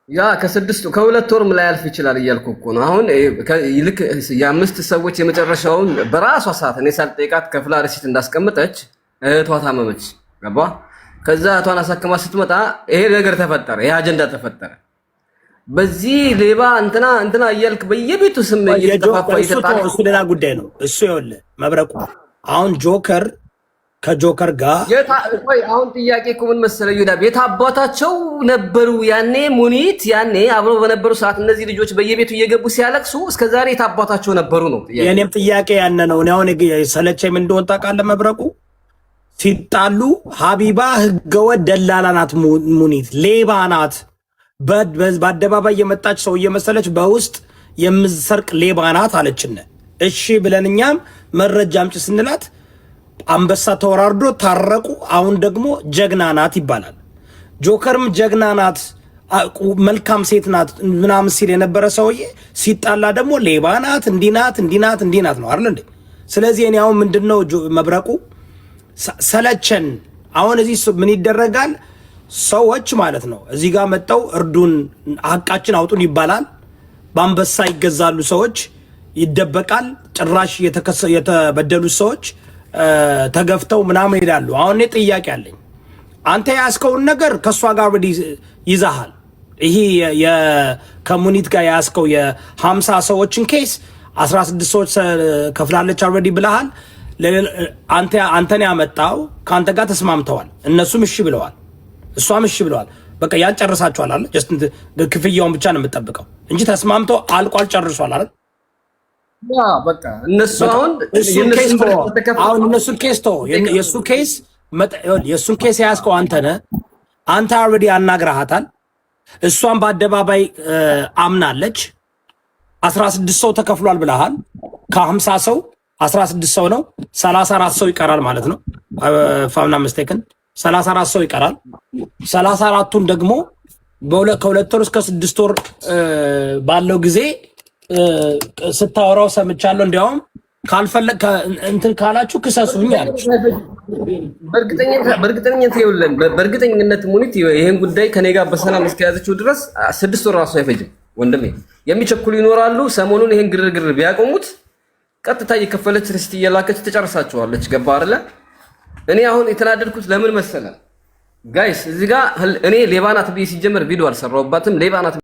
ያ ከሁለት ወርም ላይ አልፍ ይችላል እያልኩ እኮ ነው። አሁን ልክ የአምስት ሰዎች የመጨረሻውን በራሷ ሰዓት እኔ ሳልጠይቃት ከፍላ ሪሲት እንዳስቀመጠች እህቷ ታመመች። ገባ? ከዛ እህቷን አሳክማ ስትመጣ ይሄ ነገር ተፈጠረ፣ ይሄ አጀንዳ ተፈጠረ። በዚህ ሌባ እንትና እያልክ በየቤቱ ስም እየተፋፋ ይተጣጣ። እሱ ሌላ ጉዳይ ነው። እሱ ይኸውልህ መብረቁ አሁን ጆከር ከጆከር ጋር አሁን ጥያቄ እኮ ምን መሰለህ ይሁዳ ቤት አባታቸው ነበሩ ያኔ ሙኒት ያኔ አብረው በነበሩ ሰዓት እነዚህ ልጆች በየቤቱ እየገቡ ሲያለቅሱ እስከዛሬ የት አባታቸው ነበሩ ነው ጥያቄ። የኔም ጥያቄ ያነ ነው። እኔ አሁን ሰለቸኝ ምን እንደሆነ ታውቃለህ መብረቁ ሲጣሉ ሀቢባ ህገወጥ ደላላ ናት፣ ሙኒት ሌባ ናት፣ በአደባባይ የመጣች ሰው እየመሰለች በውስጥ የምትሰርቅ ሌባ ናት አለችን። እሺ ብለን እኛም መረጃ አምጪ ስንላት አንበሳ ተወራርዶ ታረቁ። አሁን ደግሞ ጀግና ናት ይባላል። ጆከርም ጀግና ናት፣ መልካም ሴት ናት ምናምን ሲል የነበረ ሰውዬ ሲጣላ ደግሞ ሌባ ናት፣ እንዲናት ነው አይደል እንዴ? ስለዚህ እኔ አሁን ምንድነው መብረቁ ሰለቸን። አሁን እዚህ ምን ይደረጋል? ሰዎች ማለት ነው እዚህ ጋር መጣው እርዱን፣ ሀቃችን አውጡን ይባላል። በአንበሳ ይገዛሉ ሰዎች፣ ይደበቃል። ጭራሽ የተበደሉ ሰዎች ተገፍተው ምናምን ይላሉ። አሁን እኔ ጥያቄ አለኝ። አንተ ያስከውን ነገር ከሷ ጋር ወዲ ይዛሃል። ይሄ የኮሙኒቲ ጋር ያስከው የ50 ሰዎችን ኬስ 16 ሰዎች ከፍላለች አልሬዲ ብለሃል። አንተን ያመጣው ከአንተ ጋር ተስማምተዋል። እነሱም እሺ ብለዋል፣ እሷም እሺ ብለዋል። በቃ ያን ጨርሳችኋል አይደል? ጀስት ክፍያውን ብቻ ነው የምጠብቀው እንጂ ተስማምተው አልቋል፣ ጨርሷል አይደል? ያ በቃ እነሱ አሁን እነሱን ኬስ ተው። የእሱን ኬስ ያዝከው አንተ ነህ። አንተ አልሬዲ አናግረሃታል። እሷን በአደባባይ አምናለች። 16 ሰው ተከፍሏል ብለሃል። ከ50 ሰው 16 ሰው ነው፣ 34 ሰው ይቀራል ማለት ነው። ፋምና መስቴክን 34 ሰው ይቀራል። 34ቱን ደግሞ ከሁለት ወር እስከ 6 ወር ባለው ጊዜ ስታወራው ሰምቻለሁ። እንዲያውም ካልፈለግ እንትን ካላችሁ ክሰሱኝ አለች። በእርግጠኝነት ሙኒት ይሄን ጉዳይ ከኔ ጋር በሰላም እስከያዘችው ድረስ 6 ወር ራሱ አይፈጅም ወንድሜ። የሚቸኩሉ ይኖራሉ። ሰሞኑን ይሄን ግርግር ቢያቆሙት ቀጥታ እየከፈለች ሪሲት እየላከች ተጨርሳቸዋለች። ገባ አይደለ? እኔ አሁን የተናደድኩት ለምን መሰለ ጋይስ፣ እዚህ ጋር እኔ ሌባ ናት ብዬ ሲጀመር ቪዲዮ አልሰራሁባትም። ሌባ ናት